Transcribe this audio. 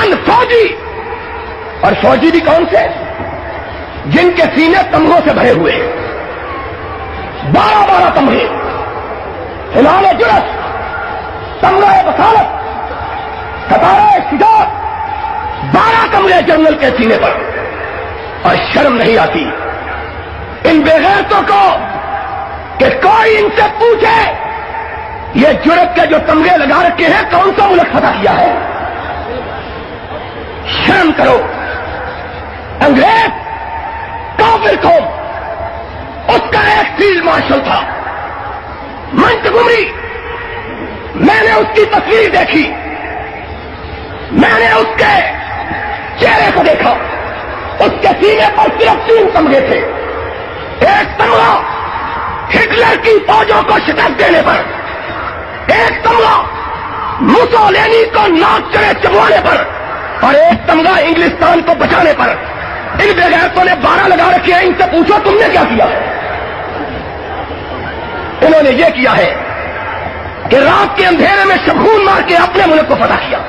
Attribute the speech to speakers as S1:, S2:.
S1: چند فوجی، اور فوجی بھی کون سے؟ جن کے سینے تمغوں سے بھرے ہوئے ہیں، 12 تمغے، ہلال جرس، تمغہ بصالت، ستارہ شجاعت، 12 تمغے جنرل کے سینے پر، اور شرم نہیں آتی ان بے غیرتوں کو کہ کوئی ان سے پوچھے یہ جرت کے جو تمغے لگا رکھے ہیں کون سا ملک فتح کیا ہے؟ شرم کرو۔ انگریز کافر قوم، اس کا ایک فیلڈ مارشل تھا منٹگمری، میں نے اس کی تصویر دیکھی، میں نے اس کے چہرے کو دیکھا، اس کے سینے پر صرف 3 تمغے تھے۔ ایک تمغہ ہٹلر کی فوجوں کو شکست دینے پر، ایک تمغہ مسولینی کو ناک چڑھے چبوانے پر، اور ایک تمغہ انگلستان کو بچانے پر۔ ان بے غیرتوں نے 12 لگا رکھے ہیں، ان سے پوچھو تم نے کیا کیا؟ انہوں نے یہ کیا ہے کہ رات کے اندھیرے میں شبخون مار کے اپنے ملک کو فتح کیا۔